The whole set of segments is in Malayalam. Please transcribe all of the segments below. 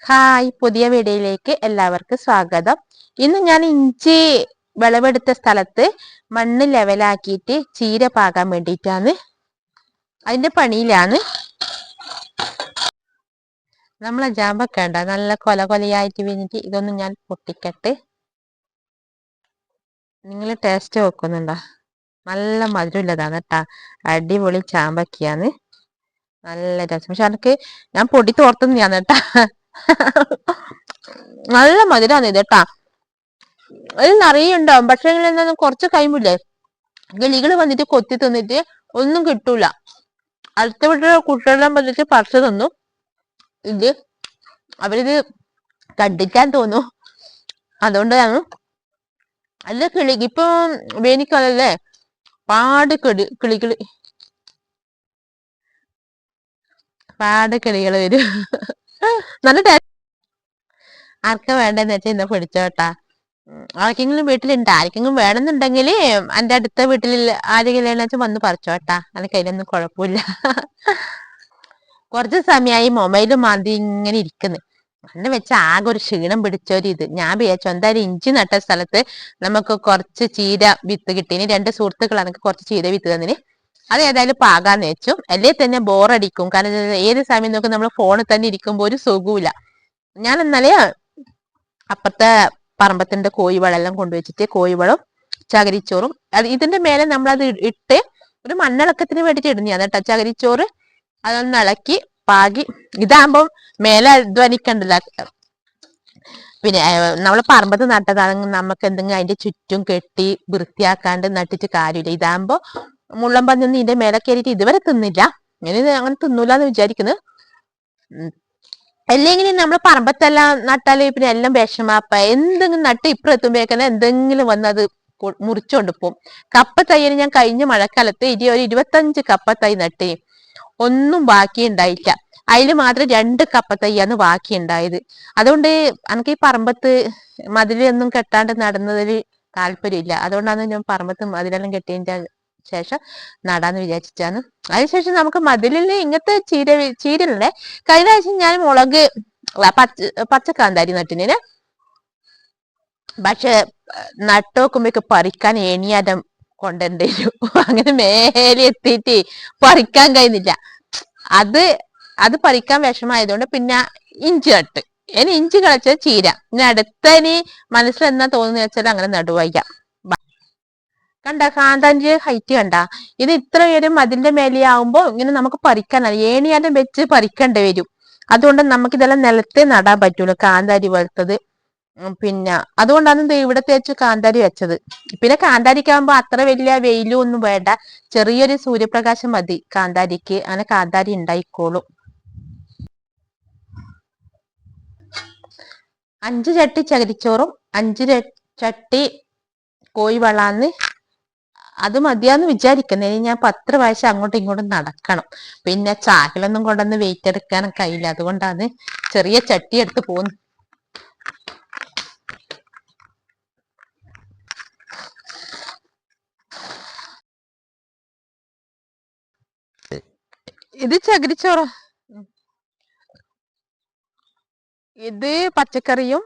ഹായ്, പുതിയ വീഡിയോയിലേക്ക് എല്ലാവർക്കും സ്വാഗതം. ഇന്ന് ഞാൻ ഇഞ്ചി വിളവെടുത്ത സ്ഥലത്ത് മണ്ണ് ലെവലാക്കിയിട്ട് ചീര പാകാൻ വേണ്ടിയിട്ടാണ്, അതിന്റെ പണിയിലാണ്. നമ്മളെ ജാമ്പൊക്കെ ഉണ്ട നല്ല കൊല കൊലയായിട്ട് വീണിട്ട് ഇതൊന്നും ഞാൻ പൊട്ടിക്കട്ടെ. നിങ്ങൾ ടേസ്റ്റ് നോക്കുന്നുണ്ടോ? നല്ല മധുരമുള്ളതാണ് കേട്ടാ. അടിപൊളി ചാമ്പക്കയാണ്, നല്ല രസം. പക്ഷെ എനിക്ക് ഞാൻ പൊടി തോർത്തുന്നതാണ് കേട്ടാ. നല്ല മധുരാണ് ഇത് കേട്ടാ. അത് നിറയെ ഉണ്ടാവും. പക്ഷെ കുറച്ച് കഴിയുമ്പില്ലേ കിളികൾ വന്നിട്ട് കൊത്തി തിന്നിട്ട് ഒന്നും കിട്ടൂല. അടുത്ത വീട്ടിലെ കുട്ടികളെല്ലാം വന്നിട്ട് പറിച്ചു തന്നു. ഇത് അവരിത് കണ്ടിക്കാൻ തോന്നും, അതുകൊണ്ടാണ്. അല്ല കിളി ഇപ്പൊ വേനിക്കാലല്ലേ, പാട് കിളികൾ വരും. നല്ല ടേസ്റ്റ്. ആർക്കാ വേണ്ടെന്ന് വെച്ചാൽ ഇന്ന് പിടിച്ചോട്ടാ. ആർക്കെങ്കിലും വീട്ടിലുണ്ട്, ആർക്കെങ്കിലും വേണമെന്നുണ്ടെങ്കിൽ എന്റെ അടുത്ത വീട്ടിൽ ആരെങ്കിലും വന്ന് പറിച്ചോട്ടാ. അതിന് കയ്യിലൊന്നും കുഴപ്പമില്ല. കുറച്ച് സമയമായി മൊബൈലും മാന്തി ഇങ്ങനെ ഇരിക്കുന്നു. അന്ന് വെച്ച ആകെ ഒരു ക്ഷീണം പിടിച്ചൊരിത്. ഞാൻ വിചാരിച്ചു എന്തായാലും ഇഞ്ചി നട്ട സ്ഥലത്ത് നമുക്ക് കുറച്ച് ചീര വിത്ത് കിട്ടീന്. 2 സുഹൃത്തുക്കളാണ് കുറച്ച് ചീര വിത്ത് തന്നിന്. അത് ഏതായാലും പാകാന്ന് വെച്ചു. അല്ലേ തന്നെ ബോറടിക്കും. കാരണം ഏത് സമയം നോക്കും നമ്മൾ ഫോണിൽ തന്നെ ഇരിക്കുമ്പോൾ ഒരു സുഖമില്ല. ഞാൻ ഇന്നലെ അപ്പുറത്തെ പറമ്പത്തിന്റെ കോഴിവളെല്ലാം കൊണ്ടുവച്ചിട്ട് കോഴിവളം ചകിരിച്ചോറും ഇതിന്റെ മേലെ നമ്മളത് ഇട്ട് ഒരു മണ്ണിളക്കത്തിന് വേണ്ടിയിട്ട് ഇടുന്നതാണ് കേട്ടോ. ചകിരിച്ചോറ് അതൊന്ന് ഇളക്കി പാകി. ഇതാകുമ്പം മേലെ ധ്വനിക്കണ്ടല്ല. പിന്നെ നമ്മള് പറമ്പത്ത് നട്ടതാണെങ്കിൽ നമുക്ക് എന്തെങ്കിലും അതിന്റെ ചുറ്റും കെട്ടി വൃത്തിയാക്കാണ്ട് നട്ടിട്ട് കാര്യമില്ല. ഇതാകുമ്പോ മുള്ളമ്പന്നൊന്നും ഇതിന്റെ മേലെ കയറിയിട്ട് ഇതുവരെ തിന്നില്ല. അങ്ങനെ തിന്നൂലെന്ന് വിചാരിക്കുന്നു. അല്ലെങ്കിൽ നമ്മൾ പറമ്പത്തെല്ലാം നട്ടാല് പിന്നെ എല്ലാം വിഷമാപ്പ. എന്തെങ്കിലും നട്ട് ഇപ്പുറത്തുമ്പോഴേക്കന്നെ എന്തെങ്കിലും വന്ന് അത് മുറിച്ചോണ്ട് പോകും. കപ്പ തൈന് ഞാൻ കഴിഞ്ഞ മഴക്കാലത്ത് ഒരു 25 കപ്പ തൈ നട്ടേ, ഒന്നും ബാക്കി ഉണ്ടായില്ല. അതിൽ മാത്രം 2 കപ്പ തൈയാണ് ബാക്കി ഉണ്ടായത്. അതുകൊണ്ട് എനിക്ക് ഈ പറമ്പത്ത് മതിലൊന്നും കെട്ടാണ്ട് നടുന്നതിൽ താല്പര്യമില്ല. അതുകൊണ്ടാണ് ഞാൻ പറമ്പത്ത് മതിലെല്ലാം കെട്ടിയതിന്റെ ശേഷം നടാന്ന് വിചാരിച്ചാണ്. അതിനുശേഷം നമുക്ക് മതിലിൽ ഇങ്ങനത്തെ ചീരല്ലേ. കഴിഞ്ഞ ആഴ്ച ഞാൻ മുളക് പച്ചക്കാന്താരി നട്ടിന്. പക്ഷെ നട്ടോക്കുമ്പോഴേക്ക് പറിക്കാൻ ഏണിയാരം കൊണ്ടുവരും. അങ്ങനെ മേലെ എത്തിയിട്ട് പറിക്കാൻ കഴിയുന്നില്ല. അത് പറിക്കാൻ വിഷമായതുകൊണ്ട് പിന്നെ ഇഞ്ചി നട്ട്. ഇനി ഇഞ്ചി കളിച്ച ചീര. ഇനി അടുത്തനി മനസ്സിൽ എന്നാ തോന്നുന്നു വെച്ചാൽ അങ്ങനെ നടുവായിക്കാം. കണ്ട കാന്താന്റെ ഹൈറ്റ് കണ്ട. ഇത് ഇത്ര പേരും അതിന്റെ മേലെ ആവുമ്പോ ഇങ്ങനെ നമുക്ക് പറിക്കാനല്ല, ഏണിയാലും വെച്ച് പറിക്കേണ്ടി വരും. അതുകൊണ്ട് നമുക്ക് ഇതെല്ലാം നിലത്തെ നടാൻ പറ്റുള്ളൂ, കാന്താരി പോലത്തത്. പിന്നെ അതുകൊണ്ടാണ് ഇവിടെ തേച്ച് കാന്താരി വെച്ചത്. പിന്നെ കാന്താരിക്കാകുമ്പോ അത്ര വലിയ വെയിലും ഒന്നും വേണ്ട, ചെറിയൊരു സൂര്യപ്രകാശം മതി കാന്താരിക്ക്. അങ്ങനെ കാന്താരി ഉണ്ടായിക്കോളും. 5 ചട്ടി ചകിരിച്ചോറും 5 ചട്ടി കോഴിവളാന്ന്. അത് മതിയാന്ന് വിചാരിക്കുന്നേ. ഞാൻ 10 പ്രാവശ്യം അങ്ങോട്ടും ഇങ്ങോട്ടും നടക്കണം. പിന്നെ ചാക്കിലൊന്നും കൊണ്ടുവന്ന് വെയിറ്റ് എടുക്കാനും കഴിയില്ല. അതുകൊണ്ടാണ് ചെറിയ ചട്ടി എടുത്ത് പോകുന്നത്. ഇത് ചകിരിച്ചോറ്, ഇത് പച്ചക്കറിയും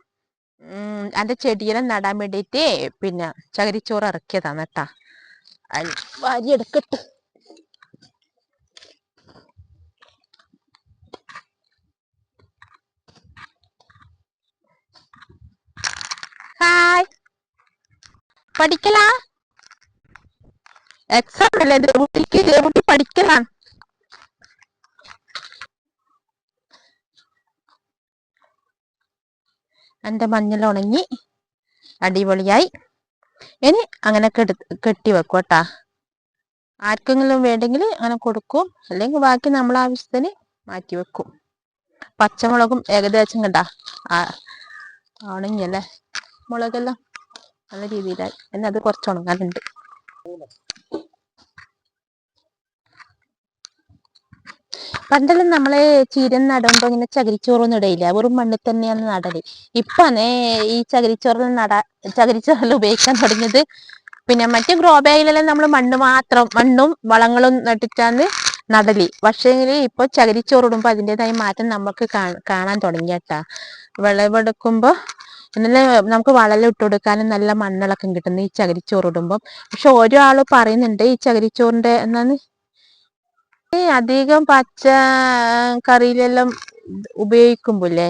അതിന്റെ ചെടിയെല്ലാം നടാൻ വേണ്ടിയിട്ട് പിന്നെ ചകിരിച്ചോറ് ഇറക്കിയതാണ് കേട്ടാ. വാരി എടുക്കട്ടെ. ഹായ്, പഠിക്കലാ? എക്സാം അല്ലേ കുട്ടി പഠിക്കലാണ്. എന്റെ മഞ്ഞൾ ഉണങ്ങി അടിപൊളിയായി. ഇനി അങ്ങനെ കെട്ടി വെക്കും കേട്ടാ. ആർക്കെങ്കിലും വേണ്ടെങ്കിൽ അങ്ങനെ കൊടുക്കും, അല്ലെങ്കിൽ ബാക്കി നമ്മളെ ആവശ്യത്തിന് മാറ്റി വെക്കും. പച്ചമുളകും ഏകദേശം കണ്ടാ ഉണങ്ങിയല്ലേ. മുളകെല്ലാം നല്ല രീതിയിലായി. എന്നത് കുറച്ച് ഉണങ്ങാനുണ്ട്. പണ്ടെല്ലാം നമ്മളെ ചീര നടുമ്പോ ഇങ്ങനെ ചകിരിച്ചോറൊന്നും ഇടയില്ല, വെറും മണ്ണിൽ തന്നെയാണ് നടല്. ഇപ്പാണ് ഈ ചകിരിച്ചോറെല്ലാം ഉപയോഗിക്കാൻ തുടങ്ങിയത്. പിന്നെ മറ്റു ഗ്രോ ബാഗിലെല്ലാം നമ്മൾ മണ്ണും വളങ്ങളും നട്ടിട്ടാണ് നടലി. പക്ഷേങ്കില് ഇപ്പൊ ചകിരിച്ചോറിടുമ്പോ അതിൻ്റെതായ മാറ്റം നമുക്ക് കാണാൻ തുടങ്ങിയട്ടാ. വിളവെടുക്കുമ്പോ എന്നാലും നമുക്ക് വളല ഇട്ട് കൊടുക്കാനും നല്ല മണ്ണിളക്കം കിട്ടുന്നു ഈ ചകിരിച്ചോറിടുമ്പം. പക്ഷെ ഓരോ ആള് പറയുന്നുണ്ട് ഈ ചകിരിച്ചോറിന്റെ എന്നാന്ന് അധികം പച്ച കറിയിലെല്ലാം ഉപയോഗിക്കുമ്പോല്ലേ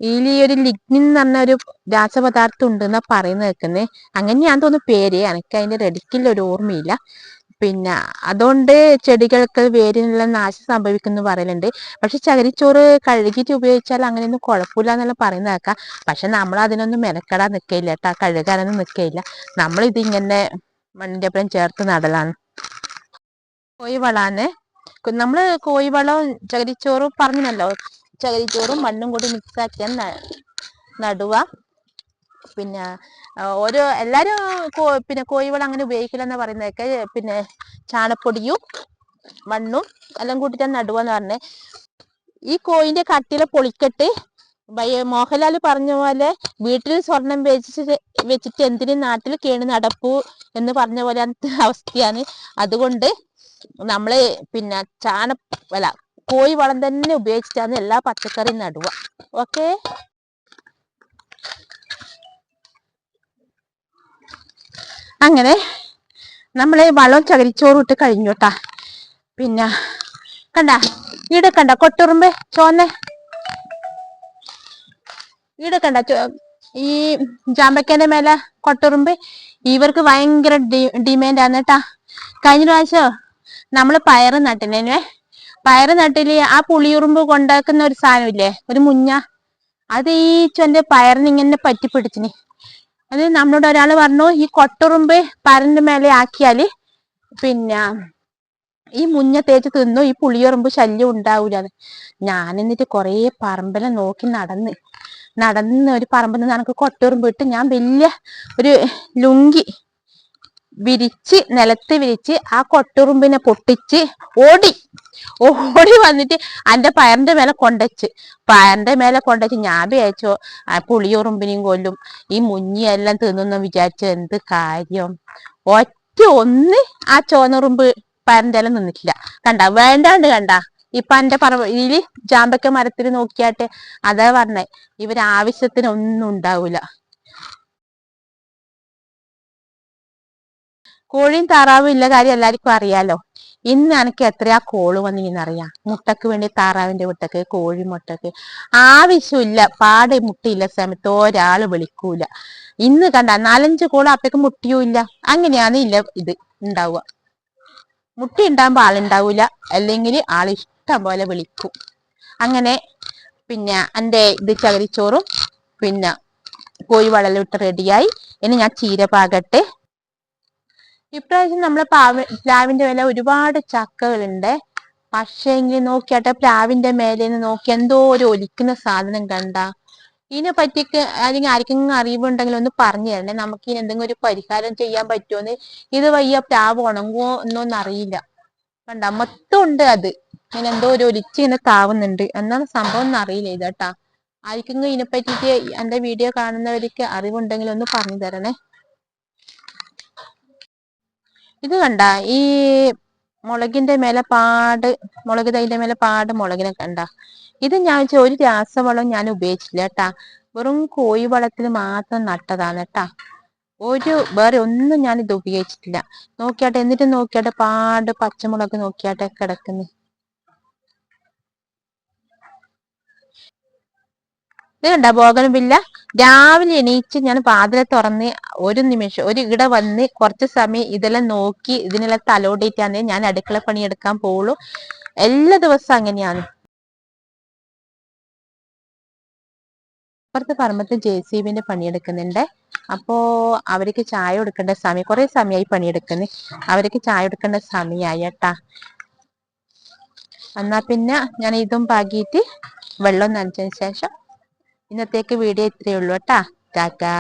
ഇതിൽ ഈ ഒരു ലിഗ്നിൻ എന്ന് പറഞ്ഞ ഒരു രാസപദാർത്ഥം ഉണ്ടെന്നാ പറയുന്നത് കേൾക്കുന്നേ. അങ്ങനെ ഞാൻ തോന്നുന്നു പേര്, എനിക്ക് അതിന്റെ റെഡിക്കില്ല ഒരു ഓർമ്മയില്ല. പിന്നെ അതുകൊണ്ട് ചെടികൾക്ക് വേരിനെല്ലാം നാശം സംഭവിക്കുന്നു പറയലുണ്ട്. പക്ഷെ ചകിരിച്ചോറ് കഴുകിയിട്ട് ഉപയോഗിച്ചാൽ അങ്ങനെയൊന്നും കുഴപ്പമില്ല എന്നെല്ലാം പറയുന്നത് കേൾക്കാം. പക്ഷെ നമ്മൾ അതിനൊന്നും മെനക്കെടാൻ നിൽക്കയില്ല കേട്ടാ, കഴുകാനൊന്നും നിൽക്കയില്ല. നമ്മളിതിങ്ങനെ മണ്ണിന്റെ ഒപ്പം ചേർത്ത് നടലാണ്. കോഴിവളാണ് നമ്മള് കോഴിവളവും ചകിരിച്ചോറും പറഞ്ഞല്ലോ, ചകിരിച്ചോറും മണ്ണും കൂടി മിക്സ് ആക്കിയാൽ നടുക. പിന്നെ എല്ലാരും പിന്നെ കോഴിവളം അങ്ങനെ ഉപയോഗിക്കില്ലെന്ന് പറയുന്നതൊക്കെ. പിന്നെ ചാണപ്പൊടിയും മണ്ണും എല്ലാം കൂട്ടിട്ട് നടുവെന്ന് പറഞ്ഞേ. ഈ കോഴിന്റെ കട്ടിലെ പൊളിക്കെട്ട് മോഹൻലാൽ പറഞ്ഞ പോലെ വീട്ടിൽ സ്വർണം വെച്ചിട്ട് എന്തിനും നാട്ടിൽ കേണു നടപ്പു എന്ന് പറഞ്ഞ പോലെ അവസ്ഥയാണ്. അതുകൊണ്ട് നമ്മള് പിന്നെ കോഴി വളം തന്നെ ഉപയോഗിച്ചിട്ടാണ് എല്ലാ പച്ചക്കറിയും നടുക. ഓക്കെ, അങ്ങനെ നമ്മള് വളവും ചകിരിച്ചോറും ഇട്ട് കഴിഞ്ഞോട്ടാ. പിന്നെ കണ്ട ഈടെ കണ്ട കൊട്ടുറുമ്പ് ചോന്നെ ഈടെ കണ്ട ഈ ജാമ്പക്കേന്റെ മേലെ കൊട്ടുറുമ്പ്. ഇവർക്ക് ഭയങ്കര ഡിമാൻഡാണ് കേട്ടാ. കഴിഞ്ഞ പ്രാവശ്യം നമ്മള് പയറ് നട്ടില്ലേ, പയറ് നട്ടില് ആ പുളിയുറുമ്പ് കൊണ്ടാക്കുന്ന ഒരു സാധനം ഇല്ലേ, ഒരു മുഞ്ഞ, അത് ഈ പയറിന് ഇങ്ങനെ പറ്റി പിടിച്ചിന്. അത് നമ്മളോട് ഒരാള് പറഞ്ഞു ഈ കൊട്ടുറുമ്പ് പയറിന്റെ മേലെ ആക്കിയാല് പിന്നെ ഈ മുഞ്ഞ തേച്ച് തിന്നു, ഈ പുളിയുറുമ്പ് ശല്യം ഉണ്ടാവൂലെന്ന്. ഞാൻ എന്നിട്ട് കൊറേ പറമ്പെല്ലാം നോക്കി നടന്ന് ഒരു പറമ്പിൽ നിന്ന് എനിക്ക് കൊട്ടുറുമ്പ് ഇട്ട് ഞാൻ വലിയ ഒരു ലുങ്കി നിലത്ത് വിരിച്ച് ആ കൊട്ടുറുമ്പിനെ പൊട്ടിച്ച് ഓടി വന്നിട്ട് എന്റെ പയറിന്റെ മേലെ കൊണ്ടുവച്ച് ഞാൻ വിചാരിച്ചു ആ പുളിയുറുമ്പിനെയും കൊല്ലും, ഈ മുഞ്ഞിയെല്ലാം തിന്നു വിചാരിച്ചു. എന്ത് കാര്യം, ഒന്ന് ആ ചോന്നുറുമ്പ് പയറിന്റെ ഇല നിന്നിട്ടില്ല. വേണ്ടാണ്ട് ഇപ്പൊ എന്റെ ഇതില് ജാമ്പക്ക മരത്തിൽ നോക്കിയാട്ടെ, അതാ പറഞ്ഞേ ഇവര് ഒന്നും ഉണ്ടാവൂല. കോഴിയും താറാവും ഇല്ല കാര്യം എല്ലാവർക്കും അറിയാലോ. ഇന്ന് എനിക്ക് എത്രയാ കോള് വന്നിന്നറിയാം, മുട്ടക്ക് വേണ്ടി, താറാവിന്റെ മുട്ടക്ക്, കോഴി മുട്ടക്ക്. ആവശ്യമില്ല പാടെ മുട്ടയില്ല സമയത്ത് ഒരാള് വിളിക്കൂല. ഇന്ന് 4-5 കോള് അപ്പേക്ക് മുട്ടിയും ഇല്ല. അങ്ങനെയാണ് ഇത് ഉണ്ടാവുക. മുട്ട ഉണ്ടാകുമ്പോ ആളുണ്ടാവൂല, അല്ലെങ്കിൽ ആള് ഇഷ്ടം പോലെ വിളിക്കും. അങ്ങനെ പിന്നെ എന്റെ ഇത് ചകിരിച്ചോറും പിന്നെ കോഴി വളലിട്ട് റെഡിയായി. ഇനി ഞാൻ ചീര പാകട്ടെ. ഇപ്രാവശ്യം നമ്മളെ പ്ലാവിന്റെ മേലെ ഒരുപാട് ചക്കകളുണ്ട്. പക്ഷേ എങ്കിൽ നോക്കിയാട്ടെ, പ്ലാവിന്റെ മേലേന്ന് നോക്കി എന്തോ ഒരു ഒലിക്കുന്ന സാധനം കണ്ട. ഇതിനെ പറ്റിക്ക് അല്ലെങ്കിൽ ആർക്കെങ്കിലും അറിവുണ്ടെങ്കിൽ ഒന്ന് പറഞ്ഞു തരണേ, നമുക്ക് എന്തെങ്കിലും ഒരു പരിഹാരം ചെയ്യാൻ പറ്റുമോന്ന്. ഇത് വയ്യ പ്ലാവ് ഉണങ്ങുമോ എന്നൊന്നും അറിയില്ല. മൊത്തം ഉണ്ട് അത്, ഇങ്ങനെ എന്തോ ഒരു ഒലിച്ച് ഇങ്ങനെ താവുന്നുണ്ട്. എന്നാണ് സംഭവം എന്ന് അറിയില്ല ഇതേട്ടാ. ആർക്കെങ്കിലും ഇതിനെ പറ്റിട്ട് എന്റെ വീഡിയോ കാണുന്നവർക്ക് അറിവുണ്ടെങ്കിൽ ഒന്ന് പറഞ്ഞു തരണേ. ഇത് കണ്ട ഈ മുളകിന്റെ മേലെ മുളക് തൈന്റെ മേലെ മുളകിനെ കണ്ട. ഇത് ഞാൻ ഒരു രാസവളം ഞാൻ ഉപയോഗിച്ചില്ല കേട്ടാ, വെറും കോഴി വളത്തിൽ മാത്രം നട്ടതാണ് കേട്ടാ. വേറെ ഒന്നും ഞാൻ ഇത് ഉപയോഗിച്ചിട്ടില്ല. നോക്കിയാട്ടെ, എന്നിട്ട് നോക്കിയാട്ടെ പച്ചമുളക് നോക്കിയാട്ടെ കിടക്കുന്നു. ഇത് കണ്ട ബോഗൺവില്ല. രാവിലെ എണീച്ച് ഞാൻ വാതിൽ തുറന്ന് ഒരു നിമിഷം ഇവിടെ വന്ന് കുറച്ച് സമയം ഇതെല്ലാം നോക്കി ഇതിനെല്ലാം തലോടിയിട്ടാണ് ഞാൻ അടുക്കള പണിയെടുക്കാൻ പോവുള്ളൂ. എല്ലാ ദിവസവും അങ്ങനെയാണ്. അപ്പുറത്തെ പറമ്പത്ത് JCBന്റെ പണിയെടുക്കുന്നുണ്ട്. അപ്പോ അവർക്ക് ചായ കൊടുക്കേണ്ട സമയം, കുറെ സമയമായി പണിയെടുക്കുന്നു. അവർക്ക് ചായ കൊടുക്കേണ്ട സമയമായി കേട്ടാ. എന്നാ പിന്നെ ഞാൻ ഇതും പാകിയിട്ട് വെള്ളം നനച്ചതിന് ശേഷം ഇന്നത്തേക്ക് വീഡിയോ ഇത്രയേ ഉള്ളൂ കേട്ടാ. ടാറ്റാ.